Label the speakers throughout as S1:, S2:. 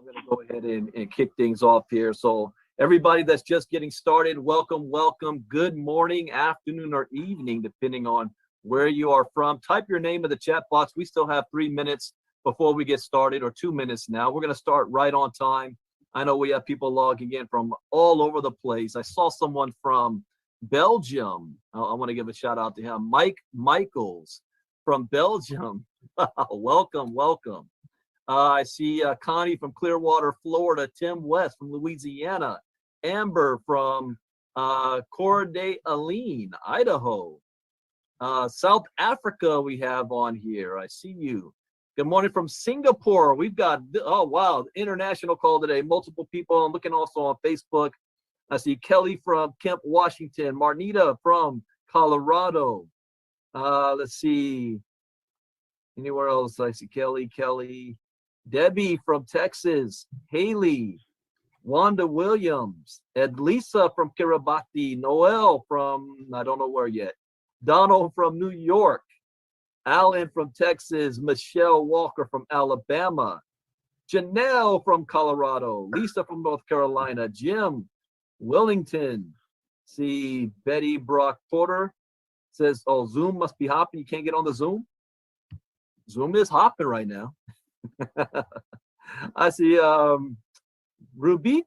S1: I'm going to go ahead and kick things off here. So everybody that's just getting started, welcome, welcome. Good morning, afternoon, or evening, depending on where you are from. Type your name in the chat box. We still have 3 minutes before we get started, or 2 minutes now. We're going to start right on time. I know we have people logging in from all over the place. I saw someone from Belgium. I want to give a shout out to him. Mike Michaels from Belgium. Welcome, welcome. I see Connie from Clearwater, Florida, Tim West from Louisiana, Amber from Coeur d'Alene, Idaho, South Africa we have on here. I see you. Good morning from Singapore. We've got, oh wow, international call today. Multiple people. I'm looking also on Facebook. I see Kelly from Kemp, Washington, Marnita from Colorado. Let's see. Anywhere else? I see Kelly. Debbie from Texas, Haley, Wanda Williams, Edlisa from Kiribati, Noel from, I don't know where yet, Donald from New York, Alan from Texas, Michelle Walker from Alabama, Janelle from Colorado, Lisa from North Carolina, Jim Wellington. See Betty Brock Porter says, oh, Zoom must be hopping. You can't get on the Zoom? Zoom is hopping right now. I see Rubiti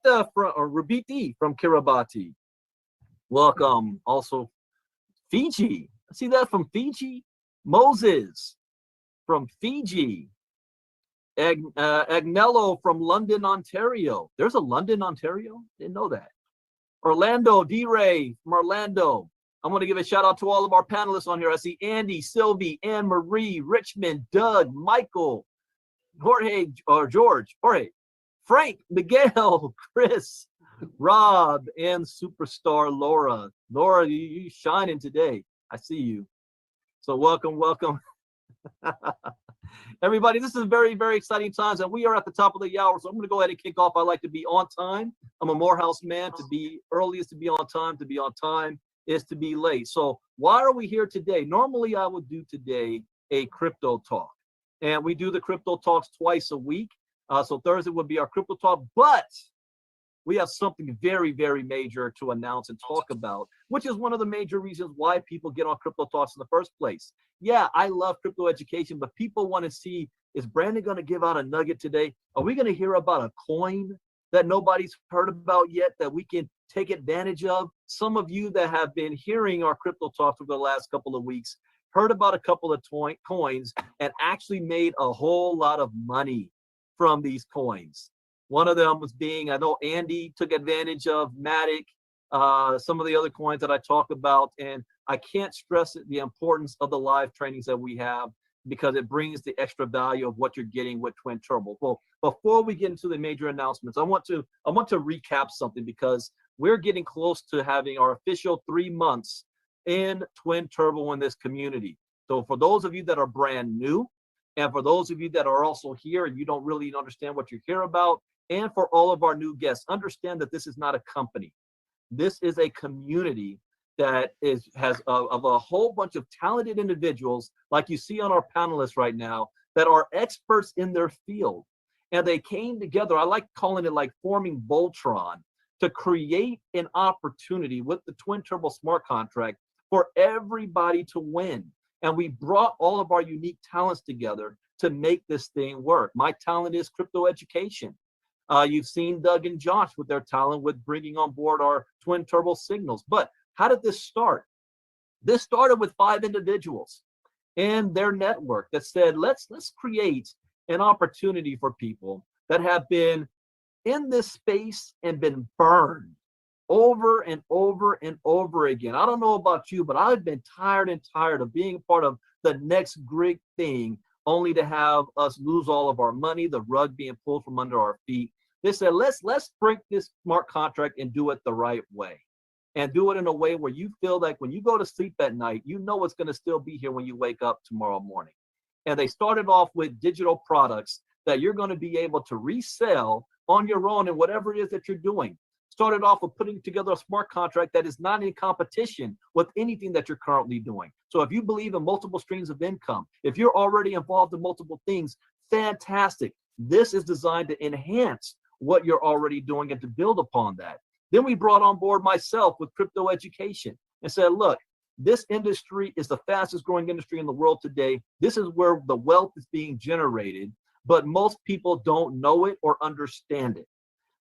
S1: from Kiribati. Welcome. Also Fiji. I see that from Fiji. Moses from Fiji. Agnello from London, Ontario. There's a London, Ontario? Didn't know that. Orlando, D-Ray from Orlando. I'm going to give a shout out to all of our panelists on here. I see Andy, Sylvie, Anne Marie, Richmond, Doug, Michael, George, Frank, Miguel, Chris, Rob, and superstar Laura. Laura, you shining today. I see you. So welcome. Everybody, this is very, very exciting times, and we are at the top of the hour, so I'm going to go ahead and kick off. I like to be on time. I'm a Morehouse man. To be early is to be on time. To be on time is to be late. So why are we here today? Normally, I would do today a crypto talk. And we do the crypto talks twice a week. So Thursday would be our crypto talk, but we have something very, very major to announce and talk about, which is one of the major reasons why people get on crypto talks in the first place. Yeah, I love crypto education, but people want to see, is Brandon going to give out a nugget today? Are we going to hear about a coin that nobody's heard about yet that we can take advantage of? Some of you that have been hearing our crypto talks over the last couple of weeks heard about a couple of coins and actually made a whole lot of money from these coins. One of them was being, I know Andy took advantage of Matic, some of the other coins that I talk about, and I can't stress the importance of the live trainings that we have because it brings the extra value of what you're getting with Twin Turbo. Well, before we get into the major announcements, I want to recap something because we're getting close to having our official 3 months in Twin Turbo in this community. So for those of you that are brand new, and for those of you that are also here and you don't really understand what you're here about, and for all of our new guests, understand that this is not a company. This is a community that has a whole bunch of talented individuals, like you see on our panelists right now, that are experts in their field. And they came together, I like calling it like forming Voltron, to create an opportunity with the Twin Turbo smart contract for everybody to win. And we brought all of our unique talents together to make this thing work. My talent is crypto education. You've seen Doug and Josh with their talent with bringing on board our Twin Turbo signals. But how did this start? This started with 5 individuals and their network that said, let's create an opportunity for people that have been in this space and been burned over and over and over again. I don't know about you, but I've been tired of being a part of the next great thing, only to have us lose all of our money, the rug being pulled from under our feet. They said, let's break this smart contract and do it the right way. And do it in a way where you feel like when you go to sleep at night, you know it's going to still be here when you wake up tomorrow morning. And they started off with digital products that you're going to be able to resell on your own and whatever it is that you're doing. Started off with putting together a smart contract that is not in competition with anything that you're currently doing. So if you believe in multiple streams of income, if you're already involved in multiple things, fantastic. This is designed to enhance what you're already doing and to build upon that. Then we brought on board myself with crypto education and said, look, this industry is the fastest growing industry in the world today. This is where the wealth is being generated, but most people don't know it or understand it.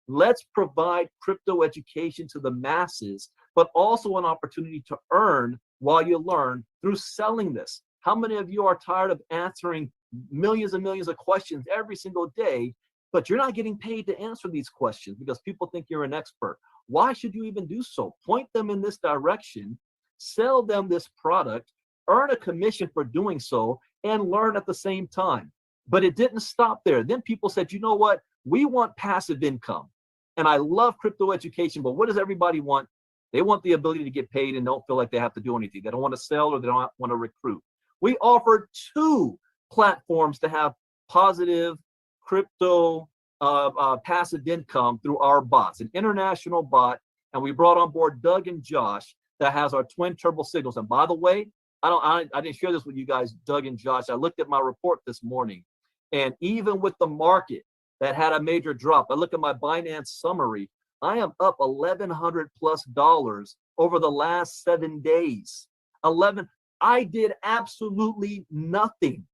S1: Let's provide crypto education to the masses, but also an opportunity to earn while you learn through selling this. How many of you are tired of answering millions and millions of questions every single day, but you're not getting paid to answer these questions because people think you're an expert? Why should you even do so? Point them in this direction, sell them this product, earn a commission for doing so, and learn at the same time. But it didn't stop there. Then people said, you know what? We want passive income. And I love crypto education, but what does everybody want? They want the ability to get paid and don't feel like they have to do anything. They don't want to sell or they don't want to recruit. We offered 2 platforms to have positive crypto passive income through our bots, an international bot, and we brought on board Doug and Josh that has our twin turbo signals. And by the way, I didn't share this with you guys, Doug and Josh. I looked at my report this morning, and even with the market that had a major drop, I look at my Binance summary, I am up $1,100+ over the last 7 days. I did absolutely nothing.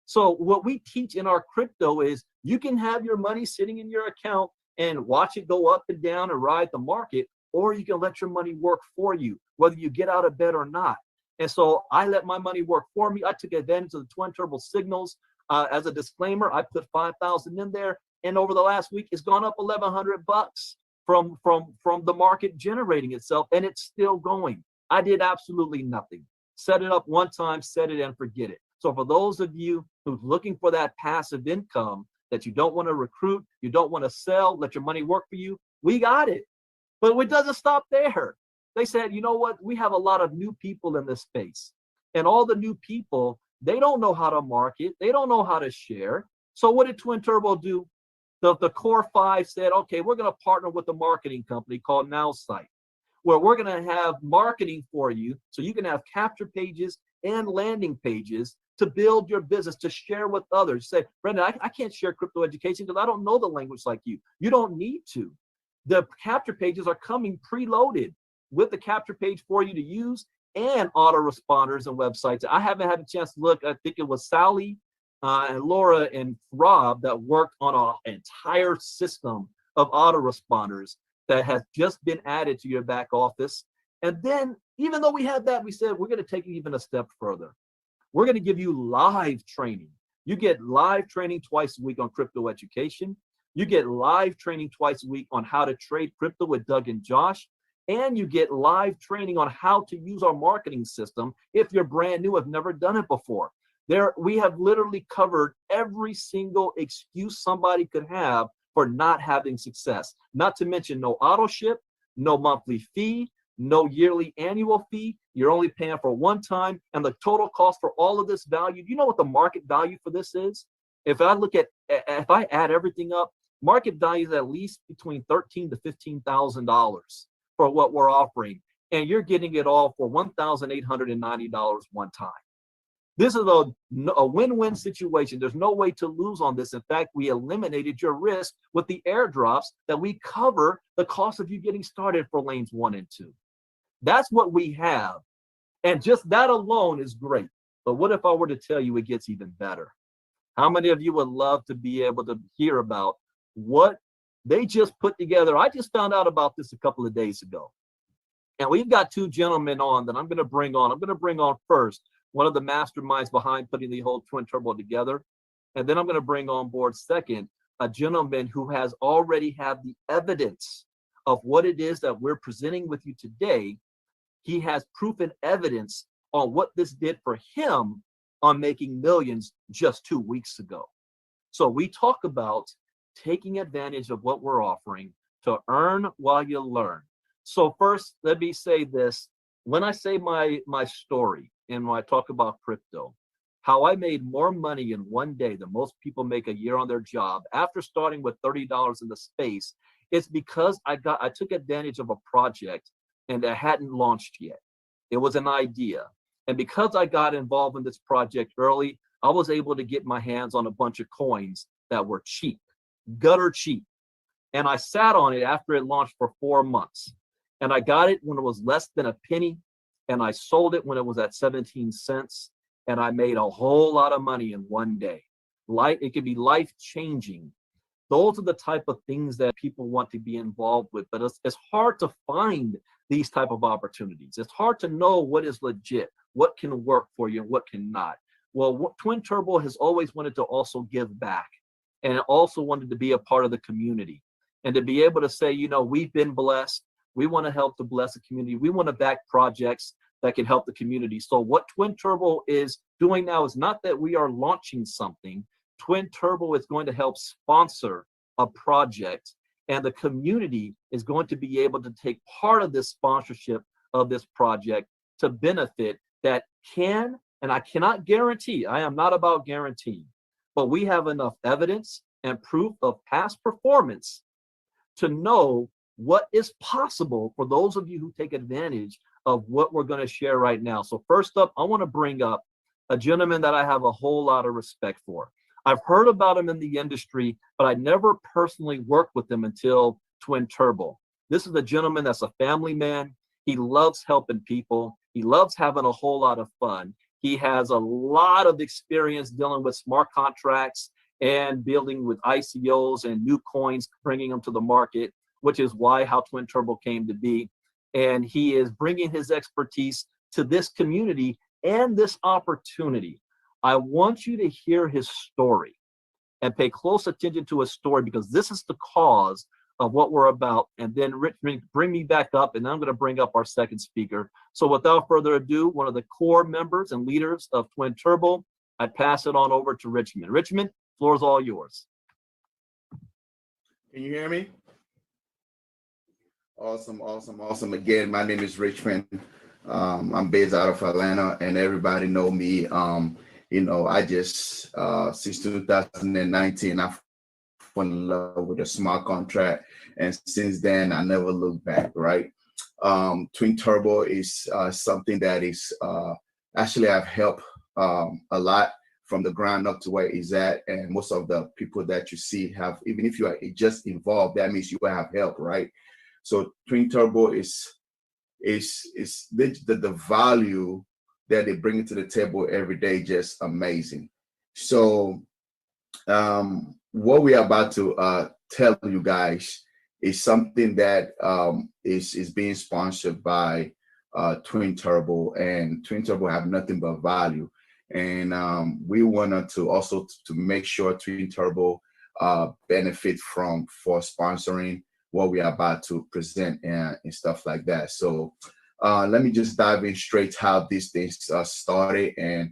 S1: So what we teach in our crypto is you can have your money sitting in your account and watch it go up and down and ride the market, or you can let your money work for you, whether you get out of bed or not. And so I let my money work for me. I took advantage of the twin turbo signals. As a disclaimer, I put 5,000 in there, and over the last week, it's gone up $1,100 from the market generating itself, and it's still going. I did absolutely nothing. Set it up one time, set it and forget it. So for those of you who's looking for that passive income that you don't want to recruit, you don't want to sell, let your money work for you, we got it. But it doesn't stop there. They said, you know what? We have a lot of new people in this space. And all the new people, they don't know how to market. They don't know how to share. So what did Twin Turbo do? The core 5 said, okay, we're going to partner with a marketing company called NowSite, where we're going to have marketing for you so you can have capture pages and landing pages to build your business, to share with others. Say, Brendan, I can't share crypto education because I don't know the language like you. You don't need to. The capture pages are coming preloaded with the capture page for you to use and autoresponders and websites. I haven't had a chance to look. I think it was Sally and Laura and Rob that worked on an entire system of autoresponders that has just been added to your back office. And then, even though we had that, we said, we're going to take it even a step further. We're going to give you live training. You get live training twice a week on crypto education. You get live training twice a week on how to trade crypto with Doug and Josh. And you get live training on how to use our marketing system if you're brand new, have never done it before. We have literally covered every single excuse somebody could have for not having success. Not to mention no auto ship, no monthly fee, no yearly annual fee. You're only paying for one time. And the total cost for all of this value, do you know what the market value for this is? If I add everything up, market value is at least between $13,000 to $15,000 for what we're offering. And you're getting it all for $1,890 one time. This is a win-win situation. There's no way to lose on this. In fact, we eliminated your risk with the airdrops that we cover the cost of you getting started for lanes 1 and 2. That's what we have. And just that alone is great. But what if I were to tell you it gets even better? How many of you would love to be able to hear about what they just put together? I just found out about this a couple of days ago. And we've got 2 gentlemen on that I'm going to bring on. I'm going to bring on first one of the masterminds behind putting the whole Twin Turbo together. And then I'm going to bring on board second, a gentleman who has already had the evidence of what it is that we're presenting with you today. He has proof and evidence on what this did for him on making millions just 2 weeks ago. So we talk about taking advantage of what we're offering to earn while you learn. So first, let me say this. When I say my story and when I talk about crypto, how I made more money in one day than most people make a year on their job after starting with $30 in the space, it's because I took advantage of a project and I hadn't launched yet. It was an idea. And because I got involved in this project early, I was able to get my hands on a bunch of coins that were cheap, gutter cheap. And I sat on it after it launched for 4 months. And I got it when it was less than a penny. And I sold it when it was at 17 cents. And I made a whole lot of money in one day. It could be life-changing. Those are the type of things that people want to be involved with. But it's hard to find these type of opportunities. It's hard to know what is legit, what can work for you and what cannot. Well, Twin Turbo has always wanted to also give back, and also wanted to be a part of the community, and to be able to say, you know, we've been blessed. We want to help to bless the community. We want to back projects that can help the community. So what Twin Turbo is doing now is not that we are launching something. Twin Turbo is going to help sponsor a project, and the community is going to be able to take part of this sponsorship of this project to benefit that can, and I cannot guarantee, I am not about guaranteeing, but we have enough evidence and proof of past performance to know what is possible for those of you who take advantage of what we're going to share right now. So first up, I want to bring up a gentleman that I have a whole lot of respect for. I've heard about him in the industry, but I never personally worked with him until Twin Turbo. This is a gentleman that's a family man. He loves helping people. He loves having a whole lot of fun. He has a lot of experience dealing with smart contracts and building with ICOs and new coins, bringing them to the market, which is how Twin Turbo came to be. And he is bringing his expertise to this community and this opportunity. I want you to hear his story and pay close attention to his story, because this is the cause of what we're about. And then Richmond, bring me back up, and I'm going to bring up our second speaker. So without further ado, one of the core members and leaders of Twin Turbo, I pass it on over to Richmond. Richmond, floor is all yours.
S2: Can you hear me? Awesome, awesome, awesome. Again, my name is Richmond. I'm based out of Atlanta, and everybody know me. You know, I just, since 2019, I've fallen in love with a smart contract. And since then, I never looked back, right? Twin Turbo is something that is, actually I've helped a lot from the ground up to where it's at. And most of the people that you see have, even if you are just involved, that means you have help, right? So Twin Turbo is the value that they bring to the table every day, just amazing. So what we are about to tell you guys is something that is being sponsored by Twin Turbo, and Twin Turbo have nothing but value. And we wanted to also to make sure Twin Turbo benefit for sponsoring what we are about to present and stuff like that. So let me just dive in straight how these things started, and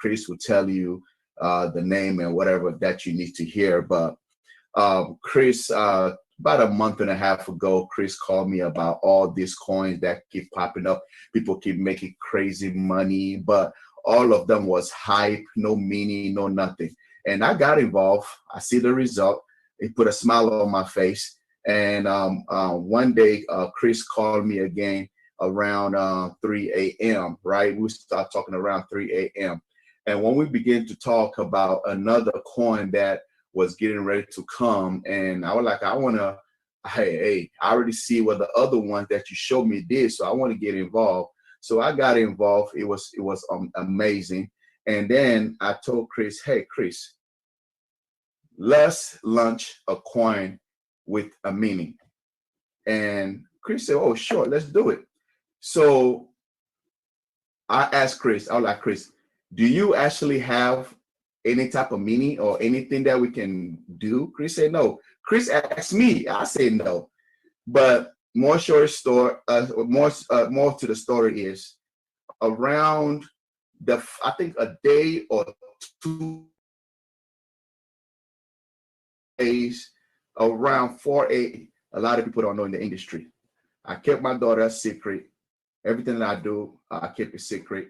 S2: Chris will tell you the name and whatever that you need to hear. But Chris, about a month and a half ago, Chris called me about all these coins that keep popping up. People keep making crazy money, but all of them was hype, no meaning, no nothing. And I got involved. I see the result. It put a smile on my face. And one day, Chris called me again around 3 a.m., right? We start talking around 3 a.m. And when we began to talk about another coin that was getting ready to come, and I was like, I already see what the other ones that you showed me did, so I want to get involved. So I got involved. It was amazing. And then I told Chris, hey, Chris, let's launch a coin with a meaning. And Chris said, oh, sure, let's do it. So I asked Chris, I was like, Chris, do you actually have any type of meaning or anything that we can do? Chris said no. Chris asked me, I said no. But more to the story is around I think a day or 2 days, around 4 a.m. A lot of people don't know in the industry. I kept my daughter a secret. Everything that I do, I keep it secret.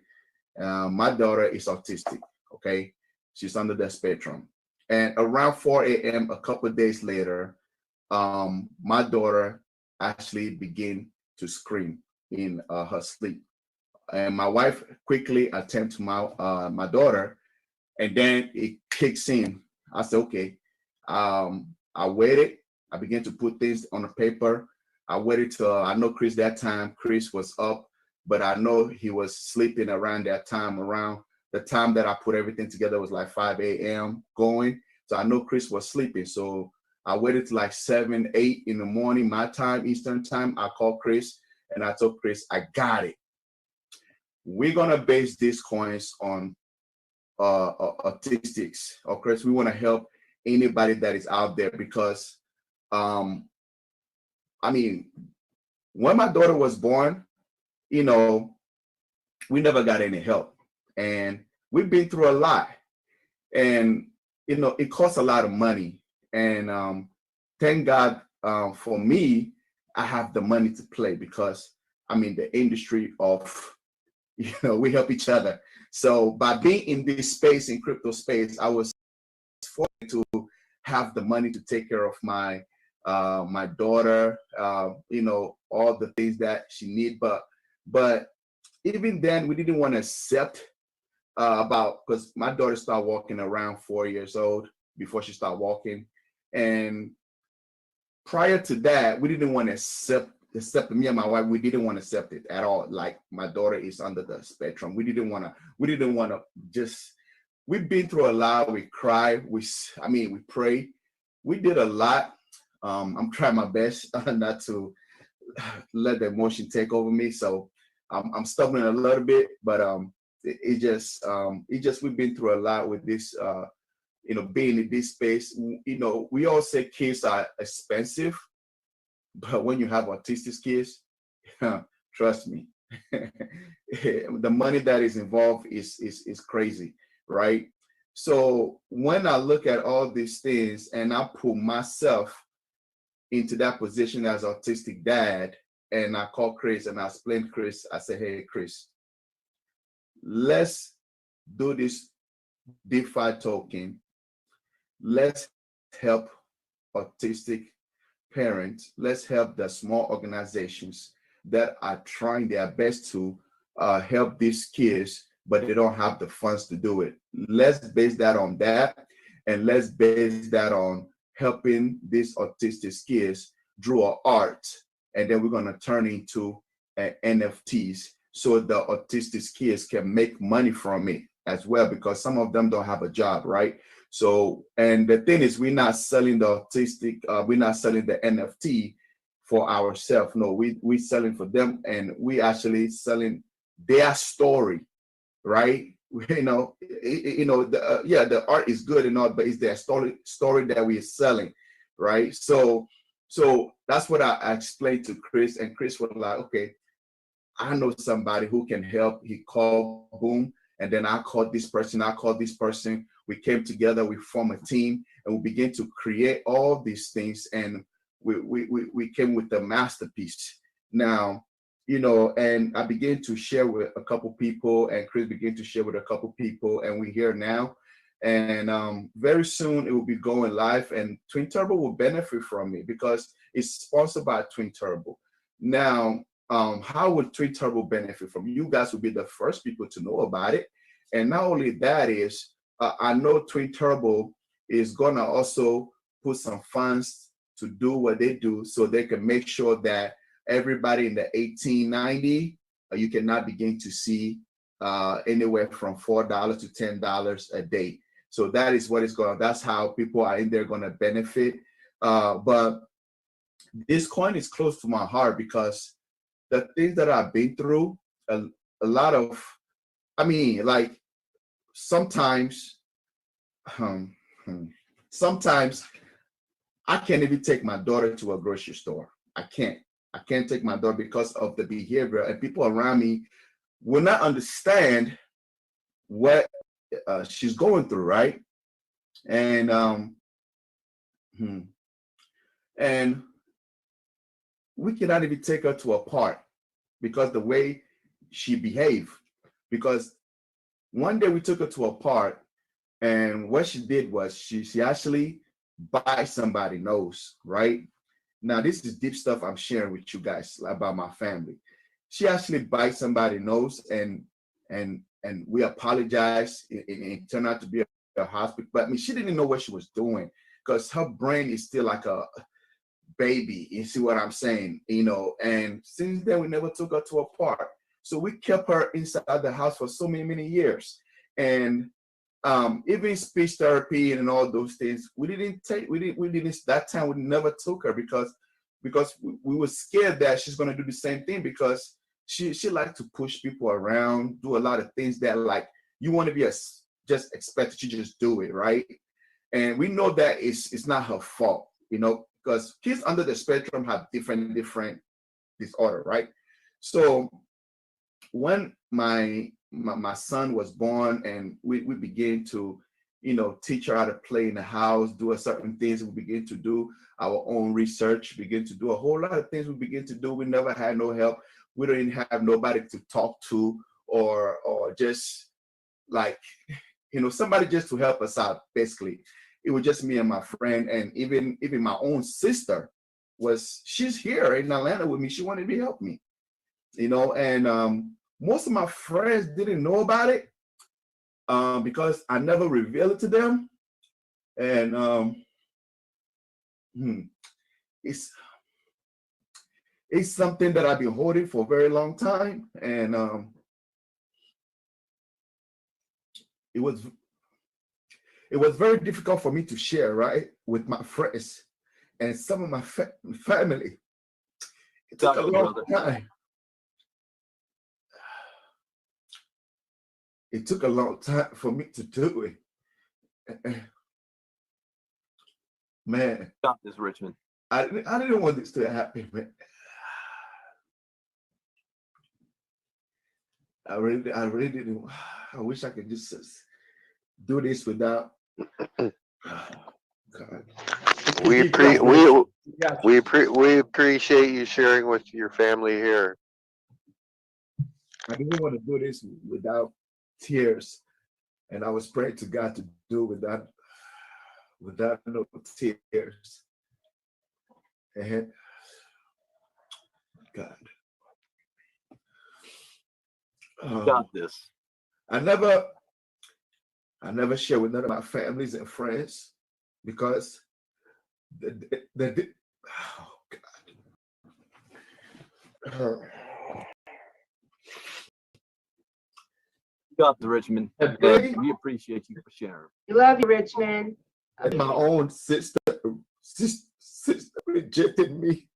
S2: My daughter is autistic, okay? She's under the spectrum. And around 4 a.m., a couple of days later, my daughter actually began to scream in her sleep. And my wife quickly attended to my daughter, and then it kicks in. I said, okay. I waited. I began to put things on the paper. I waited till I know Chris that time. Chris was up, but I know he was sleeping around that time. Around the time that I put everything together was like 5 a.m. going. So I know Chris was sleeping. So I waited till like 7, 8 in the morning, my time, Eastern time. I called Chris and I told Chris, I got it. We're gonna base these coins on autistics. Of course, we want to help anybody that is out there because, I mean, when my daughter was born, you know, we never got any help, and we've been through a lot, and you know, it costs a lot of money, and thank God for me, I have the money to play because I'm in the industry of, you know, we help each other. So by being in this space, in crypto space, I was fortunate to have the money to take care of my my daughter, you know, all the things that she need. But even then, we didn't want to accept because my daughter started walking around 4 years old before she started walking, and prior to that, we didn't want to accept me and my wife. We didn't want to accept it at all. Like, my daughter is under the spectrum. We didn't want to just. We've been through a lot. We cry. We pray. We did a lot. I'm trying my best not to let the emotion take over me. So I'm stumbling a little bit, but it just we've been through a lot with this. You know, being in this space. You know, we all say kids are expensive, but when you have autistic kids, trust me, the money that is involved is crazy, right? So when I look at all these things and I put myself into that position as autistic dad, and I call Chris and I explain Chris, I say, hey, Chris, let's do this DeFi token. Let's help autistic parents. Let's help the small organizations that are trying their best to help these kids, but they don't have the funds to do it. Let's base that on that, and let's base that on helping these autistic kids draw art, and then we're going to turn into NFTs so the autistic kids can make money from it as well, because some of them don't have a job, right? So, and the thing is, we're not selling the autistic, we're not selling the NFT for ourselves. No, we're selling for them, and we actually selling their story, right? You know, the art is good and all, but it's their story that we're selling, right? So that's what I explained to Chris, and Chris was like, okay, I know somebody who can help. He called, boom, and then I called this person. We came together, we formed a team, and we began to create all these things, and we came with a masterpiece. Now, you know, and I began to share with a couple people, and Chris began to share with a couple people, and we're here now. And very soon it will be going live, and Twin Turbo will benefit from it because it's sponsored by Twin Turbo. Now, how will Twin Turbo benefit from it? You guys will be the first people to know about it. And not only that is, I know Twin Turbo is gonna also put some funds to do what they do, so they can make sure that everybody in the 1890, you cannot begin to see anywhere from $4 to $10 a day. So that is what is going on. That's how people are in there going to benefit. But this coin is close to my heart because the things that I've been through, a lot of, I mean, like sometimes I can't even take my daughter to a grocery store. I can't take my daughter because of the behavior, and people around me will not understand what she's going through, right? And and we cannot even take her to a park because the way she behaved. Because one day we took her to a park, and what she did was she actually bite somebody's nose, right? Now, this is deep stuff I'm sharing with you guys about my family. She actually bite somebody's nose, and we apologize. It turned out to be the hospital. But I mean, she didn't know what she was doing because her brain is still like a baby. You see what I'm saying? You know, and since then we never took her to a park. So we kept her inside the house for so many years. And even speech therapy and all those things, we didn't, that time we never took her because we were scared that she's going to do the same thing, because she liked to push people around, do a lot of things that like you want to be just expect that you just do it, right? And we know that it's not her fault, you know, because kids under the spectrum have different disorder, right? So when my son was born and we began to, you know, teach her how to play in the house, do a certain things, we begin to do our own research, begin to do a whole lot of things we begin to do. We never had no help. We didn't have nobody to talk to or just like, you know, somebody just to help us out, basically. It was just me and my friend, and even my own sister she's here in Atlanta with me. She wanted to help me, you know, and most of my friends didn't know about it because I never revealed it to them. And it's something that I've been holding for a very long time, and it was very difficult for me to share, right, with my friends and some of my family. It took a long time. It took a long time for me to do it. Man,
S1: Got this, Richmond.
S2: I didn't want this to happen, man. I really didn't. I wish I could just do this without. God.
S3: We appreciate you sharing with your family here.
S2: I didn't want to do this without tears, and I was praying to God to do without no tears. And God,
S1: Got this.
S2: I never share with none of my families and friends because oh God.
S1: Got the Richmond. We appreciate you for sharing.
S4: We love you, Richmond.
S2: And my own sister rejected me.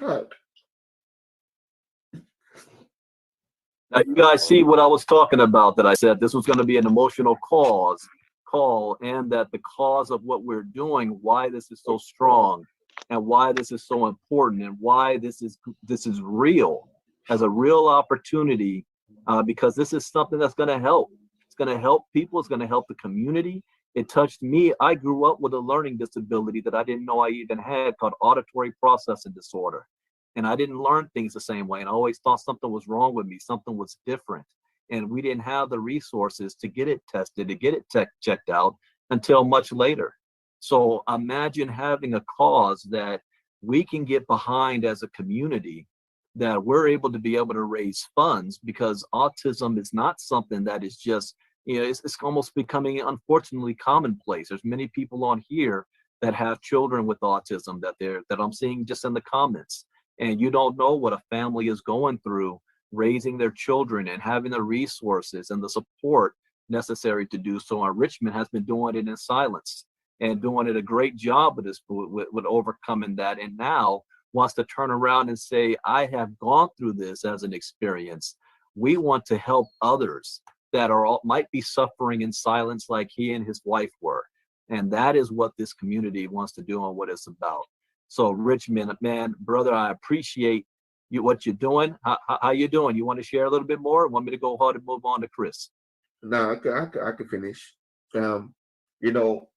S2: God.
S1: Now you guys see what I was talking about, that I said this was going to be an emotional call, and that the cause of what we're doing, why this is so strong and why this is so important and why this is real, as a real opportunity, because this is something that's going to help. It's going to help people. It's going to help the community. It touched me. I grew up with a learning disability that I didn't know I even had, called auditory processing disorder. And I didn't learn things the same way. And I always thought something was wrong with me, something was different. And we didn't have the resources to get it tested, to get it checked out until much later. So imagine having a cause that we can get behind as a community, that we're able to raise funds, because autism is not something that is just, you know, it's almost becoming unfortunately commonplace. There's many people on here that have children with autism that I'm seeing just in the comments. And you don't know what a family is going through raising their children and having the resources and the support necessary to do so. And Richmond has been doing it in silence and doing it a great job with this, with overcoming that. And now wants to turn around and say, I have gone through this as an experience. We want to help others that might be suffering in silence like he and his wife were. And that is what this community wants to do and what it's about. So Richmond, man, brother, I appreciate what you're doing. How you doing? You want to share a little bit more? Want me to go ahead and move on to Chris?
S2: No, I could finish. You know,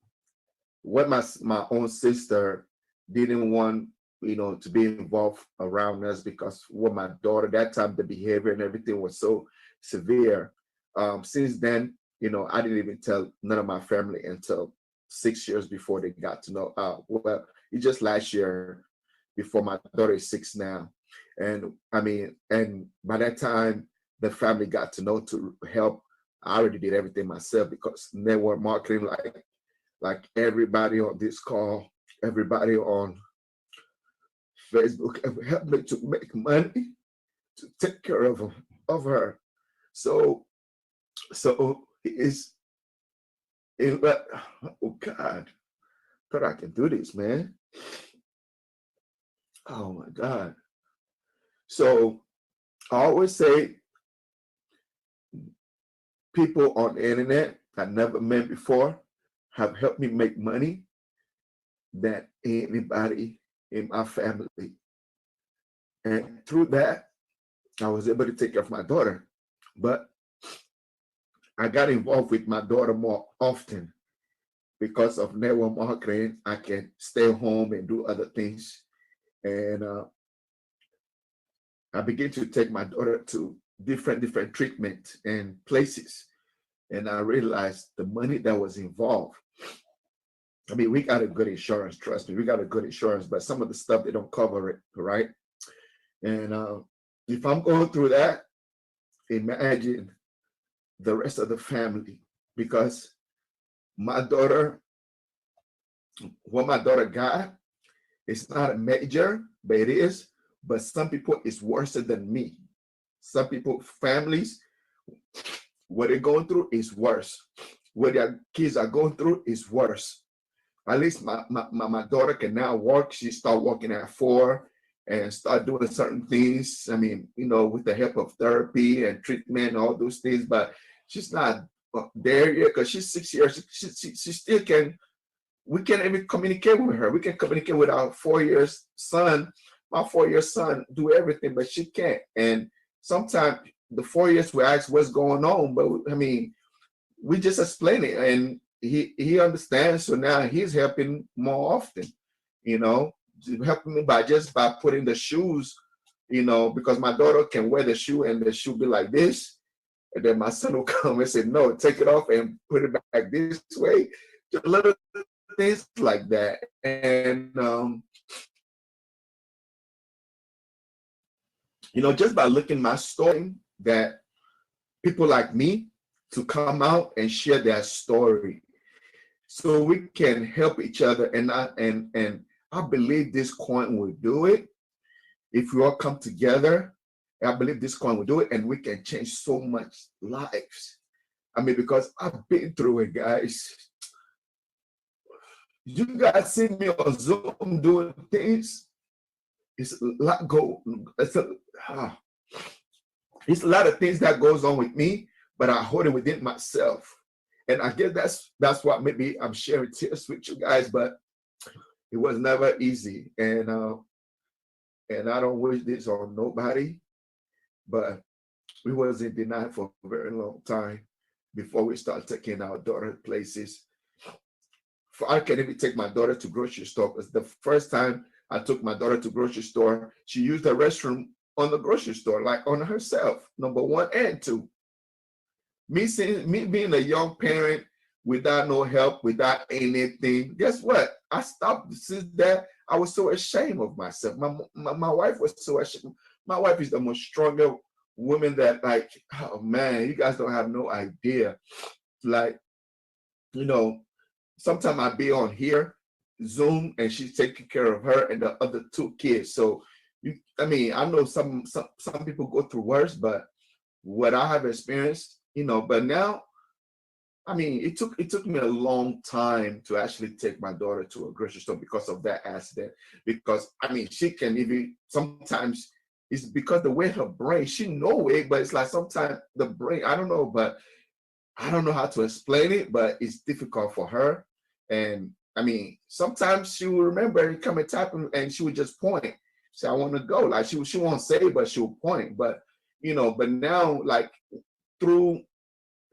S2: what my own sister didn't want, you know, to be involved around us, because what my daughter, that time, the behavior and everything was so severe. Since then, you know, I didn't even tell none of my family until 6 years before they got to know. Well, it's just last year, before my daughter is 6 now. And I mean, and by that time, the family got to know to help
S4: I already did everything myself because network marketing, like everybody on this call, everybody on Facebook, have helped me to make money to take care of her. So it's oh God, but I can do this, man. Oh my God. So I always say people on the internet I never met before have helped me make money than anybody in my family. And through that, I was able to take care of my daughter. But I got involved with my daughter more often because of network marketing. I can stay home and do other things. And I began to take my daughter to different treatment and places. And I realized the money that was involved. I mean, we got a good insurance, trust me, we got a good insurance, but some of the stuff, they don't cover it, right? And if I'm going through that, imagine the rest of the family, because my daughter, what my daughter got, it's not a major, but it is. But some people, it's worse than me. Some people, families, what they're going through is worse. What their kids are going through is worse. At least my daughter can now walk. She started walking at 4 and start doing certain things. I mean, you know, with the help of therapy and treatment, all those things. But she's not there yet because she's 6 years. She still can. We can't even communicate with her. We can communicate with our 4-year son. My 4-year son do everything, but she can't. And sometimes the 4 years we ask what's going on, but I mean, we just explain it, and he understands. So now he's helping more often, you know, helping me by putting the shoes, you know, because my daughter can wear the shoe and the shoe be like this, and then my son will come and say, no, take it off and put it back this way. Just little things like that. And you know, just by looking my story, that people like me to come out and share their story, so we can help each other. And I believe this coin will do it. If we all come together, I believe this coin will do it, and we can change so much lives. I mean, because I've been through it, guys. You guys see me on Zoom doing things. It's a lot it's a lot of things that goes on with me, but I hold it within myself. And I guess that's what maybe I'm sharing tears with you guys, but it was never easy. And I don't wish this on nobody, but we was in denial for a very long time before we started taking our daughter places. I can even take my daughter to grocery store, because the first time I took my daughter to grocery store, she used the restroom on the grocery store, like on herself, number 1 and 2. Me being a young parent without no help, without anything, guess what? I stopped since that. I was so ashamed of myself. My wife was so ashamed. My wife is the most stronger woman that, like, oh man, you guys don't have no idea. Like, you know, sometimes I be on here, Zoom, and she's taking care of her and the other 2 kids. So, I mean, I know some people go through worse, but what I have experienced, you know, but now, I mean, it took me a long time to actually take my daughter to a grocery store because of that accident. Because, I mean, she can even, sometimes it's because the way her brain, she know it, but it's like sometimes the brain, I don't know, but I don't know how to explain it, but it's difficult for her. And I mean, sometimes she will remember and come and tap and she would just point, say, I want to go. Like she won't say it, but she'll point. But, you know, but now, like, through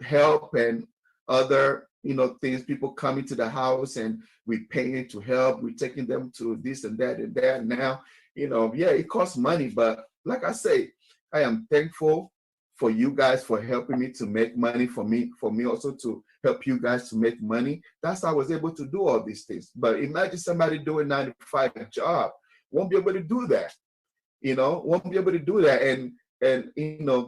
S4: help and other, you know, things, people coming to the house and we paying to help, we're taking them to this and that and that. Now, you know, yeah, it costs money, but like I say, I am thankful for you guys for helping me to make money, for me also to help you guys to make money. That's how I was able to do all these things. But imagine somebody doing 9 to 5 job, won't be able to do that, you know, won't be able to do that. And And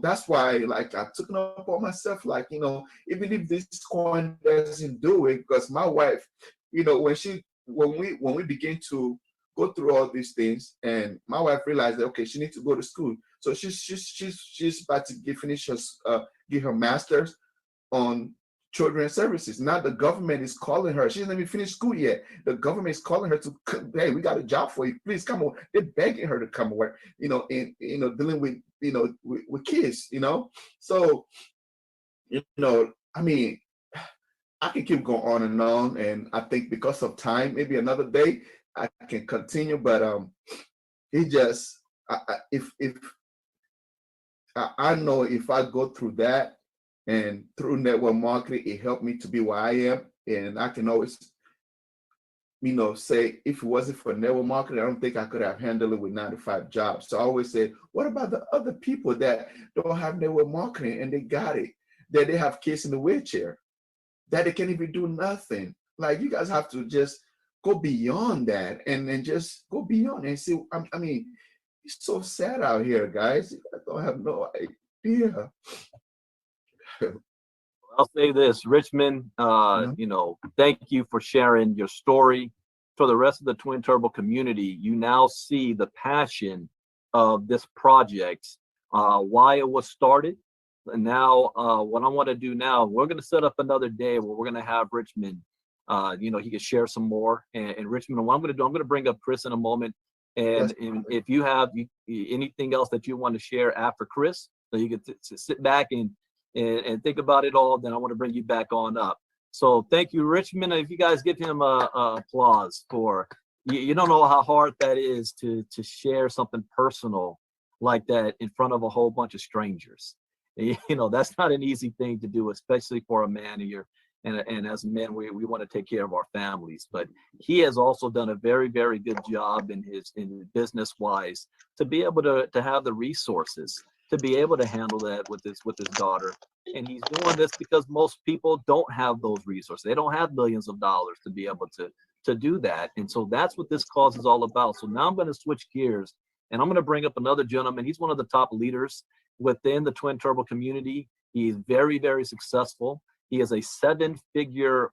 S4: that's why, like, I took it upon myself, like, even if this coin doesn't do it, because my wife, when we begin to go through all these things, and my wife realized that, okay, she needs to go to school. So she's about to get her master's on children's services. Now the government is calling her. She hasn't even finished school yet. The government is calling her to, hey, we got a job for you. Please come on. They're begging her to come work, and dealing with, with kids, So, I mean, I can keep going on and on. And I think because of time, maybe another day I can continue. But it just, I know if I go through that, and through network marketing, it helped me to be where I am. And I can always, say, if it wasn't for network marketing, I don't think I could have handled it with 9 to 5 jobs. So I always say, what about the other people that don't have network marketing and they got it, that they have kids in the wheelchair, that they can't even do nothing? Like, you guys have to just go beyond that, and then just go beyond and see. I mean, it's so sad out here, guys. You guys don't have no idea.
S1: I'll say this, Richmond, thank you for sharing your story. For the rest of the Twin Turbo community, you now see the passion of this project, why it was started. And now what I want to do now, we're going to set up another day where we're going to have Richmond, he can share some more. And Richmond, what I'm going to do, I'm going to bring up Chris in a moment. And if you have anything else that you want to share after Chris, so you can sit back and think about it all, then I want to bring you back on up. So thank you, Richmond. If you guys give him a applause for, you don't know how hard that is to share something personal like that in front of a whole bunch of strangers. That's not an easy thing to do, especially for a man. And as men, we want to take care of our families. But he has also done a very, very good job in business wise to be able to have the resources to be able to handle that with his daughter. And he's doing this because most people don't have those resources. They don't have millions of dollars to be able to do that. And so that's what this cause is all about. So now I'm going to switch gears, and I'm going to bring up another gentleman. He's one of the top leaders within the Twin Turbo community. He's very, very successful. He is a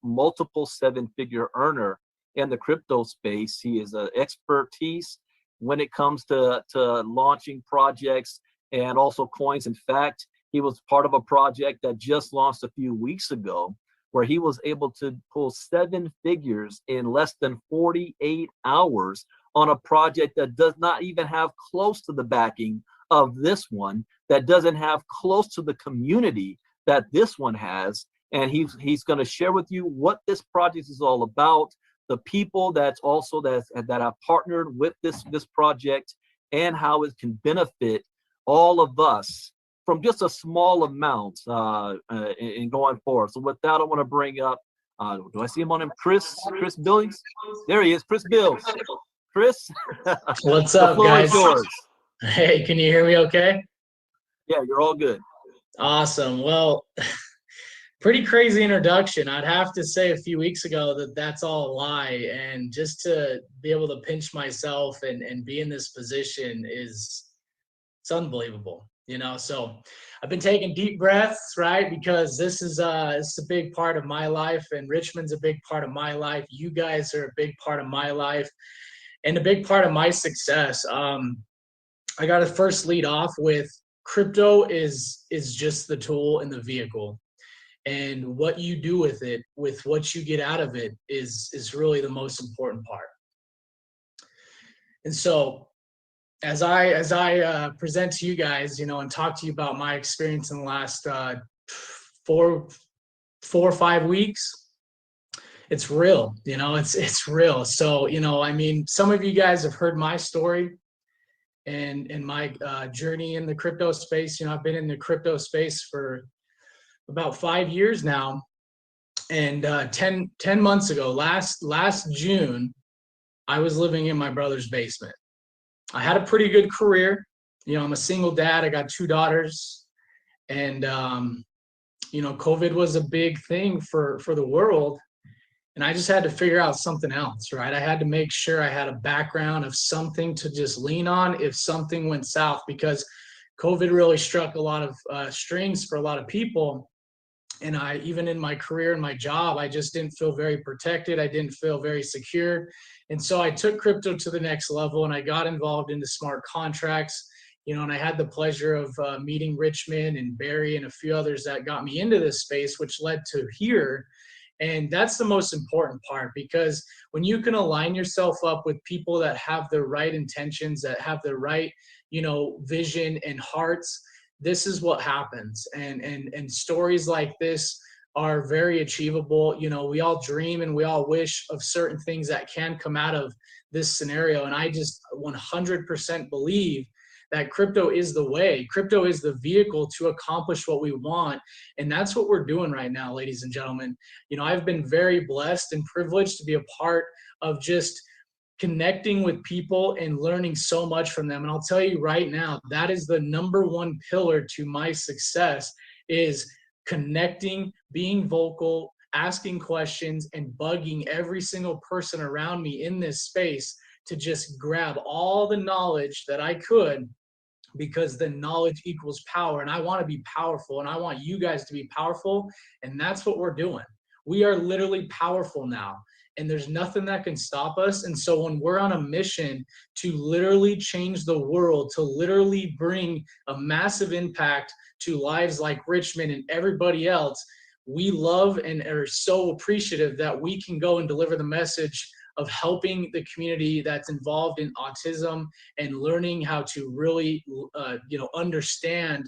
S1: multiple seven-figure earner in the crypto space. He is an expertise when it comes to launching projects and also coins. In fact, he was part of a project that just launched a few weeks ago, where he was able to pull 7 figures in less than 48 hours on a project that does not even have close to the backing of this one, that doesn't have close to the community that this one has. And he's going to share with you what this project is all about, the people that have partnered with this project, and how it can benefit all of us from just a small amount in going forward. So with that, I want to bring up, do I see him on him? Chris Billings? There he is, Chris Bills. Chris?
S5: What's up, guys?
S1: Yours.
S5: Hey, can you hear me okay?
S1: Yeah, you're all good.
S5: Awesome. Well, pretty crazy introduction. I'd have to say a few weeks ago that that's all a lie. And just to be able to pinch myself and be in this position it's unbelievable, So I've been taking deep breaths, right? Because this is a big part of my life, and Richmond's a big part of my life. You guys are a big part of my life and a big part of my success. I got to first lead off with crypto is just the tool and the vehicle. And what you do with it, with what you get out of it, is really the most important part. And so, as I present to you guys, and talk to you about my experience in the last 4 or 5 weeks, it's real. It's real. So, some of you guys have heard my story and my journey in the crypto space. I've been in the crypto space for about 5 years now, and 10 months ago, last June, I was living in my brother's basement. I had a pretty good career. I'm a single dad. I got 2 daughters, and COVID was a big thing for the world, and I just had to figure out something else, right? I had to make sure I had a background of something to just lean on if something went south, because COVID really struck a lot of strings for a lot of people. And I, even in my career and my job, I just didn't feel very protected. I didn't feel very secure. And so I took crypto to the next level, and I got involved into smart contracts, you know, and I had the pleasure of meeting Richmond and Barry and a few others that got me into this space, which led to here. And that's the most important part, because when you can align yourself up with people that have the right intentions, that have the right, you know, vision and hearts, this is what happens. And stories like this are very achievable. You know, we all dream and we all wish of certain things that can come out of this scenario. And I just 100% believe that crypto is the way. Crypto is the vehicle to accomplish what we want. And that's what we're doing right now, ladies and gentlemen. You know, I've been very blessed and privileged to be a part of just connecting with people and learning so much from them. And I'll tell you right now, that is the #1 pillar to my success, is connecting, being vocal, asking questions, and bugging every single person around me in this space to just grab all the knowledge that I could, because the knowledge equals power. And I want to be powerful, and I want you guys to be powerful. And that's what we're doing. We are literally powerful now, and there's nothing that can stop us. And so when we're on a mission to literally change the world, to literally bring a massive impact to lives like Richmond and everybody else, we love and are so appreciative that we can go and deliver the message of helping the community that's involved in autism and learning how to really, you know, understand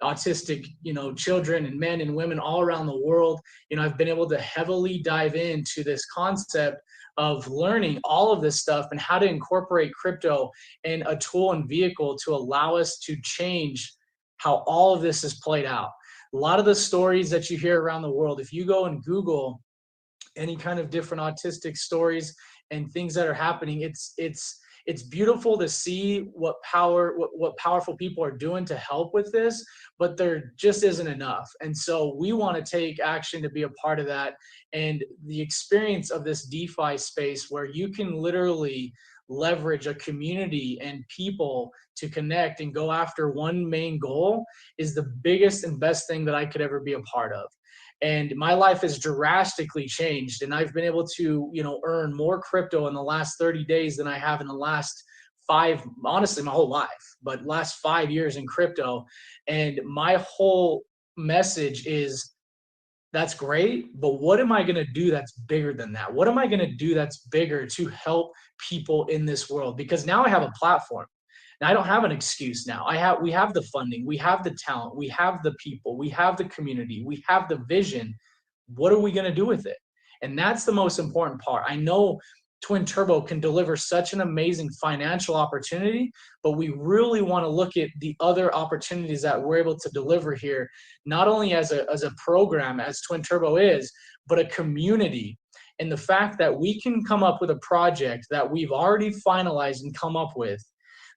S5: autistic, you know, children and men and women all around the world. You know, I've been able to heavily dive into this concept of learning all of this stuff and how to incorporate crypto in a tool and vehicle to allow us to change how all of this is played out. A lot of the stories that you hear around the world, if you go and Google any kind of different autistic stories and things that are happening, it's beautiful to see what powerful people are doing to help with this, but there just isn't enough. And so we want to take action to be a part of that. And the experience of this DeFi space, where you can literally leverage a community and people to connect and go after one main goal, is the biggest and best thing that I could ever be a part of. And my life has drastically changed, and I've been able to, you know, earn more crypto in the last 30 days than I have in the last 5, honestly, my whole life, but last 5 years in crypto. And my whole message is, that's great, but what am I going to do that's bigger than that? What am I going to do that's bigger to help people in this world? Because now I have a platform. And I don't have an excuse now. We have the funding, we have the talent, we have the people, we have the community, we have the vision. What are we going to do with it? And that's the most important part. I know Twin Turbo can deliver such an amazing financial opportunity, but we really want to look at the other opportunities that we're able to deliver here, not only as a program, as Twin Turbo is, but a community. And the fact that we can come up with a project that we've already finalized and come up with,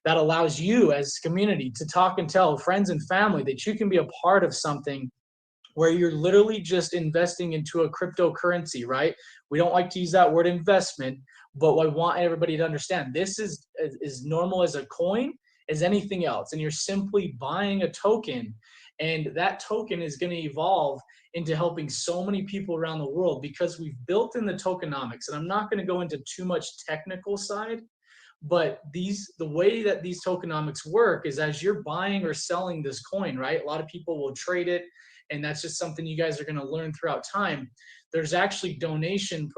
S5: that allows you as a community to talk and tell friends and family that you can be a part of something where you're literally just investing into a cryptocurrency, right? We don't like to use that word investment, but I want everybody to understand this is as normal as a coin as anything else. And you're simply buying a token, and that token is going to evolve into helping so many people around the world, because we've built in the tokenomics. And I'm not going to go into too much technical side, but the way that these tokenomics work is, as you're buying or selling this coin, right? A lot of people will trade it, and that's just something you guys are going to learn throughout time. There's actually donation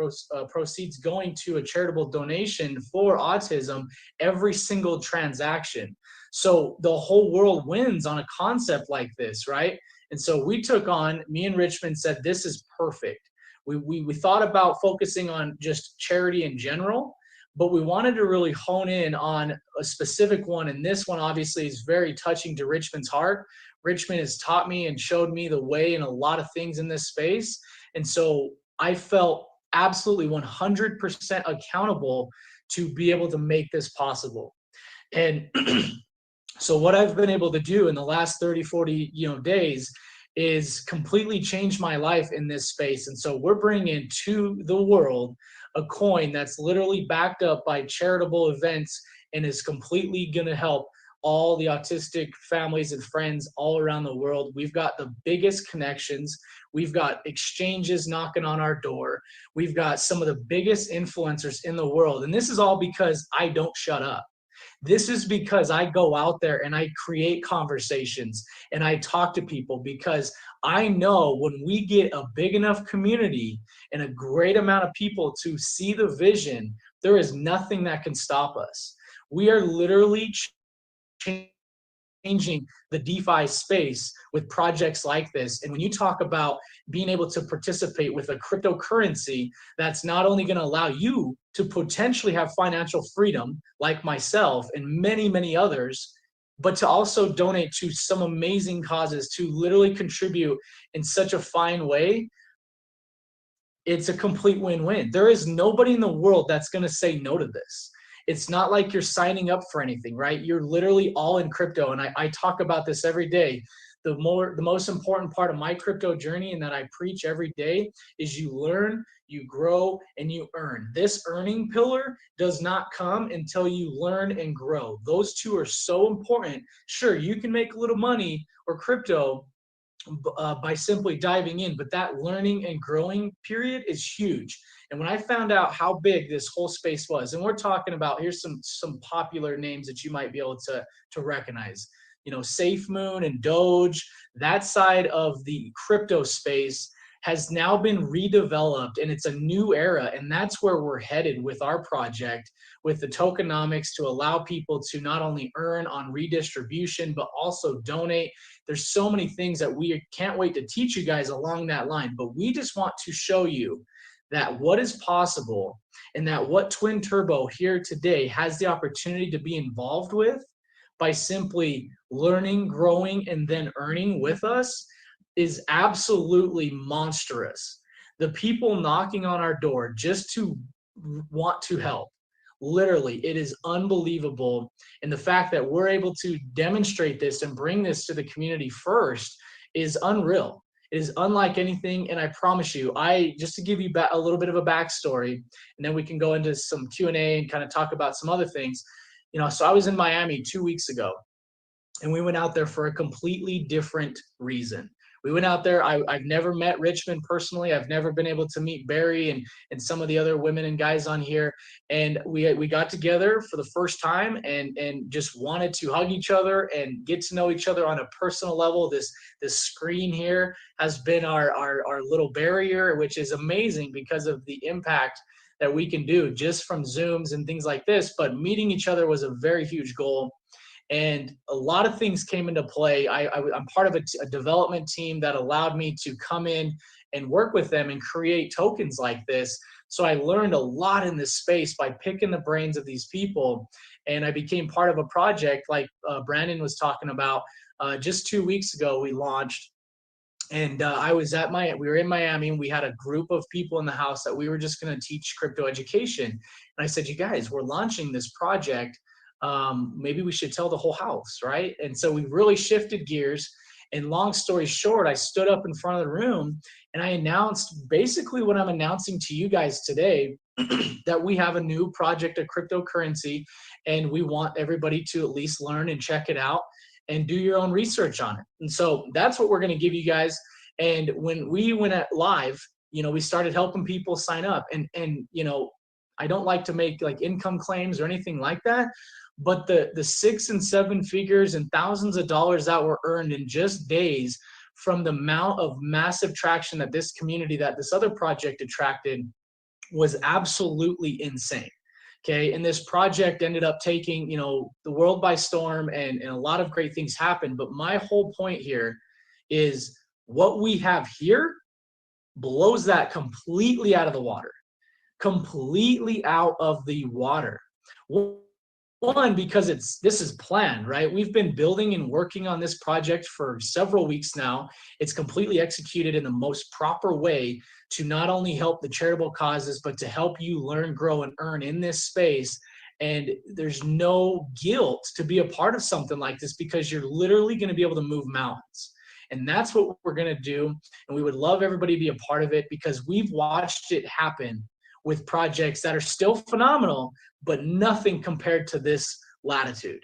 S5: proceeds going to a charitable donation for autism every single transaction. So the whole world wins on a concept like this, right? And so we took on, me and Richmond said, this is perfect. We thought about focusing on just charity in general, but we wanted to really hone in on a specific one. And this one obviously is very touching to Richmond's heart. Richmond has taught me and showed me the way in a lot of things in this space. And so I felt absolutely 100% accountable to be able to make this possible. And so what I've been able to do in the last 30, 40, days is completely change my life in this space. And so we're bringing to the world a coin that's literally backed up by charitable events and is completely going to help all the autistic families and friends all around the world. We've got the biggest connections. We've got exchanges knocking on our door. We've got some of the biggest influencers in the world. And this is all because I don't shut up. This is because I go out there and I create conversations and I talk to people, because I know when we get a big enough community and a great amount of people to see the vision, there is nothing that can stop us. We are literally changing the DeFi space with projects like this. And when you talk about being able to participate with a cryptocurrency that's not only going to allow you to potentially have financial freedom, like myself and many, many others, but to also donate to some amazing causes, to literally contribute in such a fine way, it's a complete win-win. There is nobody in the world that's going to say no to this. It's not like you're signing up for anything, right? You're literally all in crypto. And I talk about this every day. The most important part of my crypto journey, and that I preach every day, is you learn, you grow, and you earn. This earning pillar does not come until you learn and grow. Those two are so important. Sure, you can make a little money or crypto by simply diving in, but that learning and growing period is huge. And when I found out how big this whole space was, and we're talking about, here's some popular names that you might be able to recognize, you know, SafeMoon and Doge. That side of the crypto space has now been redeveloped, and it's a new era. And that's where we're headed with our project, with the tokenomics, to allow people to not only earn on redistribution, but also donate. There's so many things that we can't wait to teach you guys along that line, but we just want to show you that what is possible, and that what Twin Turbo here today has the opportunity to be involved with by simply learning, growing, and then earning with us is absolutely monstrous. The people knocking on our door just to want to help, literally, it is unbelievable. And the fact that we're able to demonstrate this and bring this to the community first is unreal. It is unlike anything. And I promise you, just to give you a little bit of a backstory, and then we can go into some Q&A and kind of talk about some other things. You know, so I was in Miami 2 weeks ago, and we went out there for a completely different reason. We went out there. I've never met Richmond personally. I've never been able to meet Barry and some of the other women and guys on here. And we got together for the first time and just wanted to hug each other and get to know each other on a personal level. This screen here has been our little barrier, which is amazing because of the impact that we can do just from Zooms and things like this. But meeting each other was a very huge goal. And a lot of things came into play. I'm part of a development team that allowed me to come in and work with them and create tokens like this. So I learned a lot in this space by picking the brains of these people. And I became part of a project like Brandon was talking about. Just 2 weeks ago, we launched. And we were in Miami, and we had a group of people in the house that we were just going to teach crypto education. And I said, you guys, we're launching this project. Maybe we should tell the whole house, right? And so we really shifted gears. And long story short, I stood up in front of the room and I announced basically what I'm announcing to you guys today, that we have a new project, a cryptocurrency, and we want everybody to at least learn and check it out and do your own research on it. And so that's what we're going to give you guys. And when we went live, you know, we started helping people sign up. And you know, I don't like to make like income claims or anything like that, but the 6 and 7 figures and thousands of dollars that were earned in just days from the amount of massive traction that this community, that this other project attracted, was absolutely insane. Okay. And this project ended up taking, you know, the world by storm, and a lot of great things happened. But my whole point here is what we have here blows that completely out of the water. Completely out of the water. One, because this is planned, right? We've been building and working on this project for several weeks now. It's completely executed in the most proper way to not only help the charitable causes, but to help you learn, grow, and earn in this space. And there's no guilt to be a part of something like this, because you're literally going to be able to move mountains. And that's what we're going to do. And we would love everybody to be a part of it, because we've watched it happen with projects that are still phenomenal, but nothing compared to this latitude.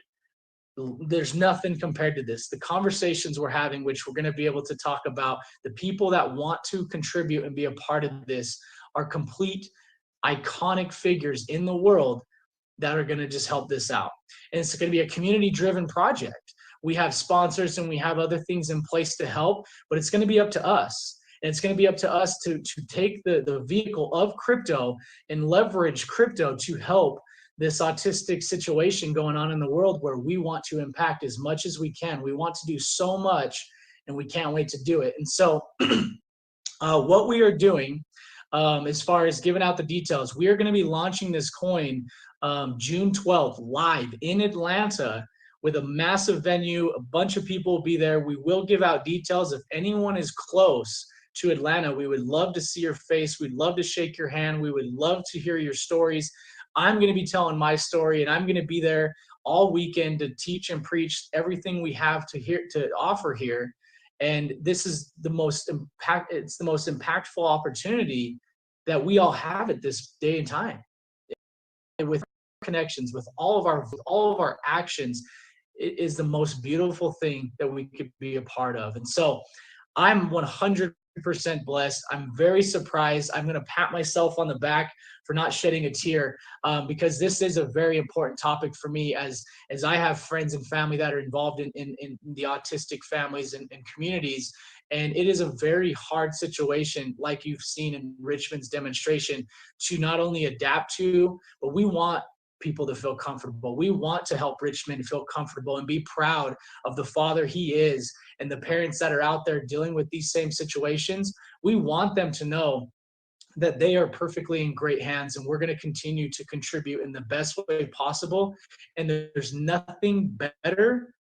S5: there's nothing compared to this. The conversations we're having, which we're going to be able to talk about, the people that want to contribute and be a part of this are complete iconic figures in the world that are going to just help this out. And it's going to be a community driven project. We have sponsors and we have other things in place to help, but it's going to be up to us. And it's going to be up to us to take the vehicle of crypto and leverage crypto to help this autistic situation going on in the world, where we want to impact as much as we can. We want to do so much, and we can't wait to do it. And so what we are doing, as far as giving out the details, we are going to be launching this coin June 12th live in Atlanta with a massive venue. A bunch of people will be there. We will give out details. If anyone is close to Atlanta, we would love to see your face. We'd love to shake your hand. We would love to hear your stories. I'm going to be telling my story, and I'm going to be there all weekend to teach and preach everything we have to offer here. And this is the most impactful opportunity that we all have at this day and time. And with connections, with all of our actions, it is the most beautiful thing that we could be a part of. And so I'm 100% blessed. I'm very surprised. I'm going to pat myself on the back for not shedding a tear, because this is a very important topic for me, as I have friends and family that are involved in the autistic families and communities. And it is a very hard situation, like you've seen in Richmond's demonstration, to not only adapt to, but we want people to feel comfortable. We want to help Richmond feel comfortable and be proud of the father he is, and the parents that are out there dealing with these same situations. We want them to know that they are perfectly in great hands, and we're going to continue to contribute in the best way possible. And there's nothing better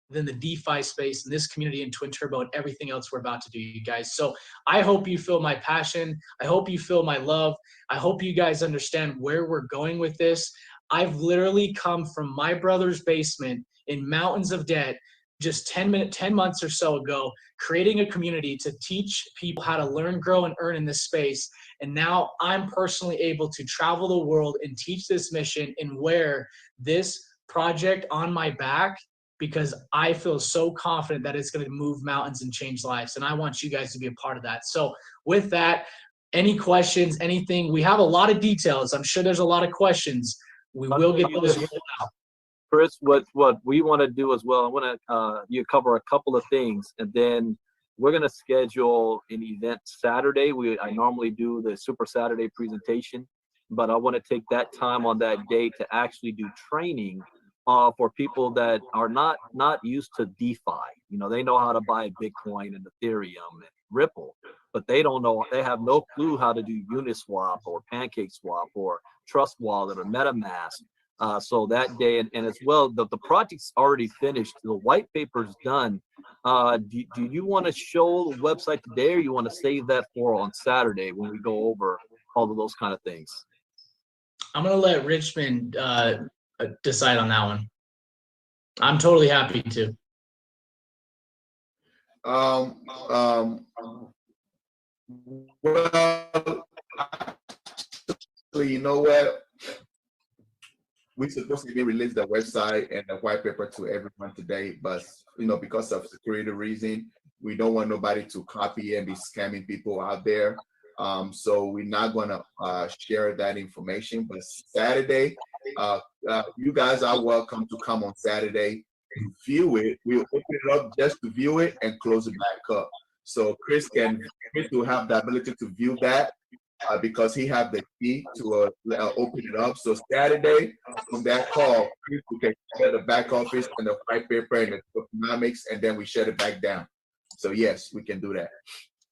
S5: than the DeFi space in this community in Twin Turbo and everything else we're about to do, you guys. So I hope you feel my passion. I hope you feel my love. I hope you guys understand where we're going with this. I've literally come from my brother's basement in mountains of debt just 10 months or so ago, creating a community to teach people how to learn, grow, and earn in this space. And now I'm personally able to travel the world and teach this mission and wear this project on my back, because I feel so confident that it's going to move mountains and change lives. And I want you guys to be a part of that. So with that, any questions, anything? We have a lot of details. I'm sure there's a lot of questions. We will get those rolled out.
S1: Chris, what we want to do as well, I want to you cover a couple of things, and then we're going to schedule an event Saturday. I normally do the Super Saturday presentation, but I want to take that time on that day to actually do training for people that are not used to DeFi. You know, they know how to buy Bitcoin and Ethereum and Ripple, but they don't know, they have no clue how to do Uniswap or PancakeSwap or Trust Wallet or MetaMask. So that day, and as well, the project's already finished. The white paper's done. Do you want to show the website today, or you want to save that for on Saturday when we go over all of those kind of things?
S5: I'm going to let Richmond decide on that one. I'm totally happy to.
S4: Well, you know what? We're supposed to release the website and the white paper to everyone today, but because of security reason, we don't want nobody to copy and be scamming people out there. So we're not gonna share that information. But Saturday, you guys are welcome to come on Saturday to view it. We'll open it up just to view it and close it back up. So Chris will have the ability to view that. Because he have the key to open it up. So Saturday, from that call, we can share the back office and the white paper and the economics, and then we shut it back down. So yes, we can do that.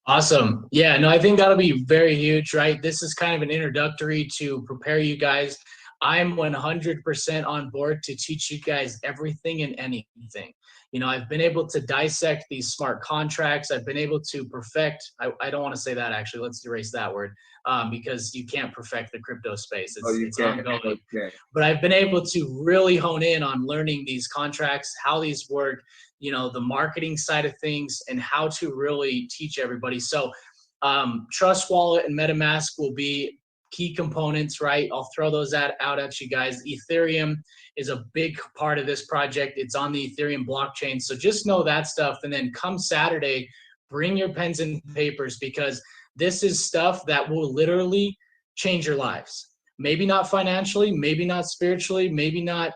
S5: Awesome. Yeah, no, I think that'll be very huge, right? This is kind of an introductory to prepare you guys. I'm 100% on board to teach you guys everything and anything. I've been able to dissect these smart contracts. I've been able to perfect, I don't want to say that actually, let's erase that word, because you can't perfect the crypto space. It's ongoing. But I've been able to really hone in on learning these contracts, how these work, the marketing side of things, and how to really teach everybody. So Trust Wallet and MetaMask will be key components, right? I'll throw those out at you guys. Ethereum is a big part of this project. It's on the Ethereum blockchain. So just know that stuff. And then come Saturday, bring your pens and papers, because this is stuff that will literally change your lives. Maybe not financially, maybe not spiritually, maybe not,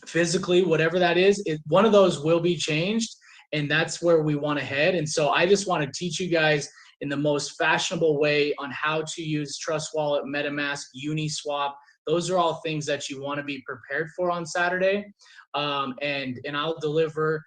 S5: physically, whatever that is, one of those will be changed. And that's where we want to head. And so I just want to teach you guys in the most fashionable way on how to use Trust Wallet, MetaMask, Uniswap. Those are all things that you want to be prepared for on Saturday. And I'll deliver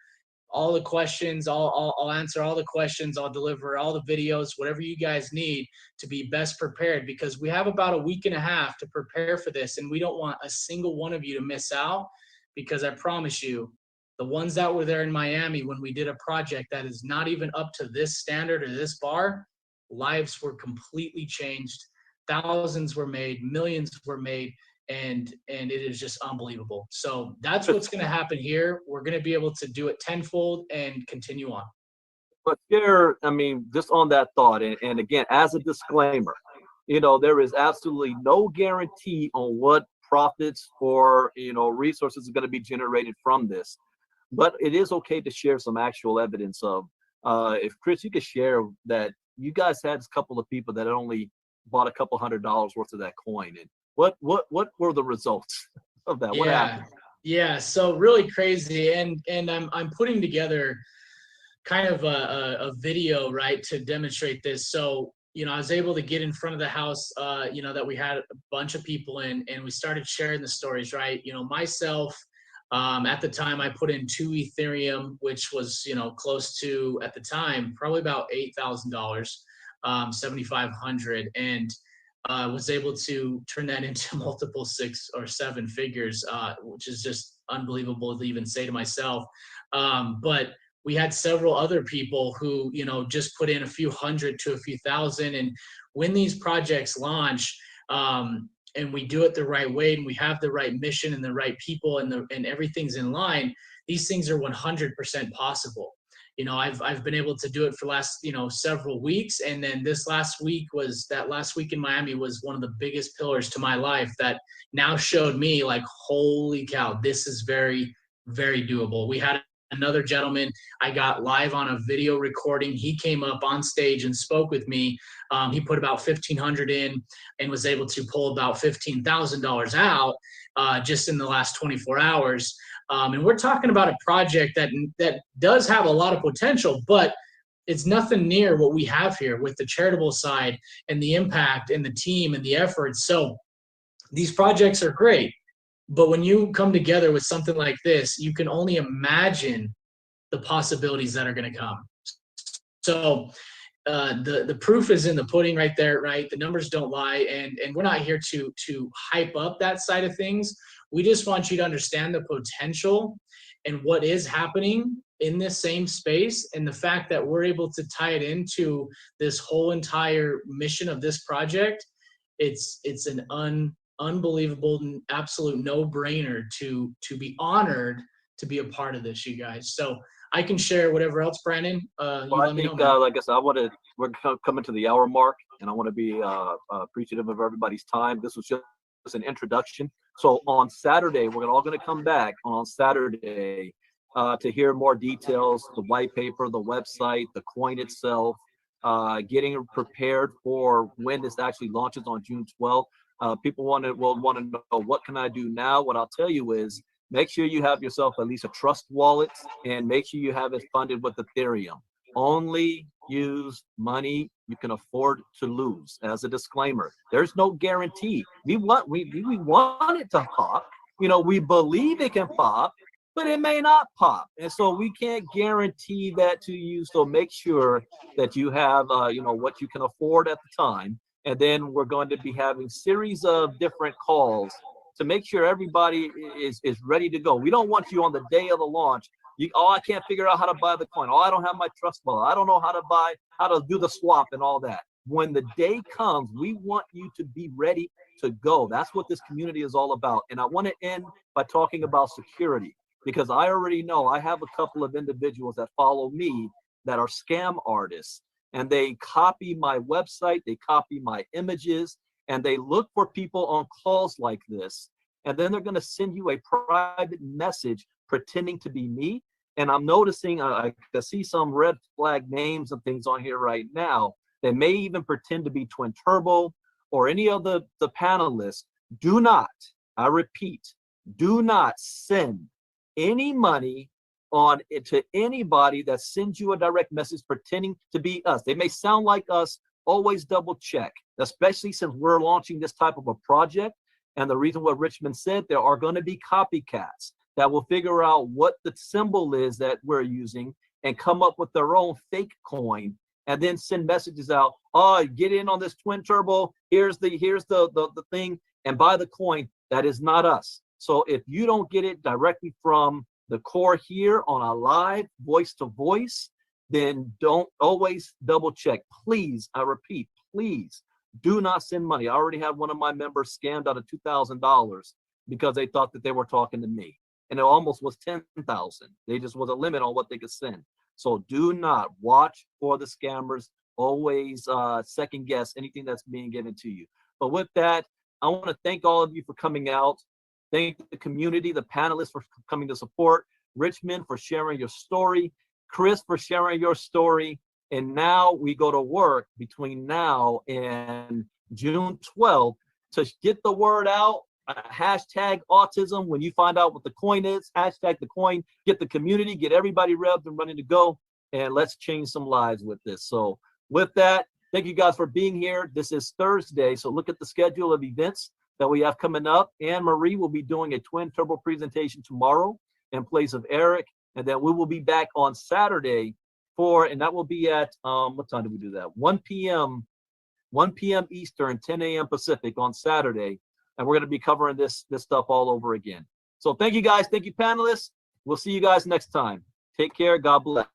S5: all the questions. I'll answer all the questions. I'll deliver all the videos, whatever you guys need to be best prepared, because we have about a week and a half to prepare for this. And we don't want a single one of you to miss out, because I promise you, the ones that were there in Miami when we did a project that is not even up to this standard or this bar, lives were completely changed. Thousands were made, millions were made, and it is just unbelievable. So that's what's going to happen here. We're going to be able to do it tenfold and continue on.
S1: But there, I mean, just on that thought, and again, as a disclaimer, there is absolutely no guarantee on what profits or, resources are going to be generated from this. But it is okay to share some actual evidence of, if Chris, you could share that you guys had a couple of people that only bought a couple $100 worth of that coin, and what were the results of that? What happened?
S5: Yeah, so really crazy, and I'm putting together kind of a video, right, to demonstrate this. So I was able to get in front of the house, that we had a bunch of people in, and we started sharing the stories, right? Myself, at the time I put in 2 Ethereum, which was, close to, at the time, probably about $8,000, 7,500, and was able to turn that into multiple 6 or 7 figures, which is just unbelievable to even say to myself. But we had several other people who, just put in a few hundred to a few thousand. And when these projects launch, and we do it the right way, and we have the right mission and the right people, and everything's in line, these things are 100% possible. I've been able to do it for the last, several weeks. And then last week in Miami was one of the biggest pillars to my life that now showed me, like, holy cow, this is very, very doable. We had another gentleman I got live on a video recording. He came up on stage and spoke with me. He put about $1,500 in and was able to pull about $15,000 out just in the last 24 hours. And we're talking about a project that does have a lot of potential, but it's nothing near what we have here with the charitable side and the impact and the team and the efforts. So these projects are great, but when you come together with something like this, you can only imagine the possibilities that are going to come. So the proof is in the pudding right there, right? The numbers don't lie, and we're not here to hype up that side of things. We just want you to understand the potential and what is happening in this same space, and the fact that we're able to tie it into this whole entire mission of this project. It's an unbelievable, absolute no-brainer to be honored to be a part of this, you guys. So I can share whatever else, Brandon.
S1: Well, I think, like I said, we're coming to the hour mark, and I want to be appreciative of everybody's time. This was just an introduction. So on Saturday, we're all going to come back on Saturday to hear more details, the white paper, the website, the coin itself, getting prepared for when this actually launches on June 12th. People want to know, what can I do now? What I'll tell you is, make sure you have yourself at least a trust wallet, and make sure you have it funded with Ethereum. Only use money you can afford to lose. As a disclaimer, there's no guarantee. We want it to pop. We believe it can pop, but it may not pop. And so we can't guarantee that to you. So make sure that you have, what you can afford at the time. And then we're going to be having series of different calls to make sure everybody is ready to go. We don't want you on the day of the launch. I can't figure out how to buy the coin. I don't have my trust wallet. I don't know how to do the swap and all that. When the day comes, we want you to be ready to go. That's what this community is all about. And I want to end by talking about security, because I already know I have a couple of individuals that follow me that are scam artists. and they copy my website, they copy my images, and they look for people on calls like this. And then they're going to send you a private message pretending to be me. And I'm noticing, I can see some red flag names and things on here right now. They may even pretend to be Twin Turbo or any of the panelists. Do not, I repeat, do not send any money on it to anybody that sends you a direct message pretending to be us. They may sound like us. Always double check, especially since we're launching this type of a project. And the reason what Richmond said, there are going to be copycats that will figure out what the symbol is that we're using and come up with their own fake coin and then send messages out. Oh, get in on this Twin Turbo. Here's the thing, and buy the coin. That is not us. So if you don't get it directly from the core here on a live voice to voice, then don't always double check. Please, I repeat, please do not send money. I already had one of my members scammed out of $2,000 because they thought that they were talking to me. And it almost was 10,000. They just was a limit on what they could send. So do not watch for the scammers. Always second guess anything that's being given to you. But with that, I want to thank all of you for coming out. Thank the community, the panelists for coming to support. Richmond for sharing your story. Chris for sharing your story. And now we go to work between now and June 12th to get the word out. Hashtag autism. When you find out what the coin is, hashtag the coin, get the community, get everybody revved and running to go, and let's change some lives with this. So with that, thank you guys for being here. This is Thursday, so look at the schedule of events that we have coming up. Anne Marie will be doing a Twin Turbo presentation tomorrow in place of Eric, and then we will be back on Saturday and that will be at what time do we do that? 1 p.m. Eastern, 10 a.m. Pacific on Saturday. And we're going to be covering this stuff all over again. So thank you guys. Thank you, panelists. We'll see you guys next time. Take care. God bless.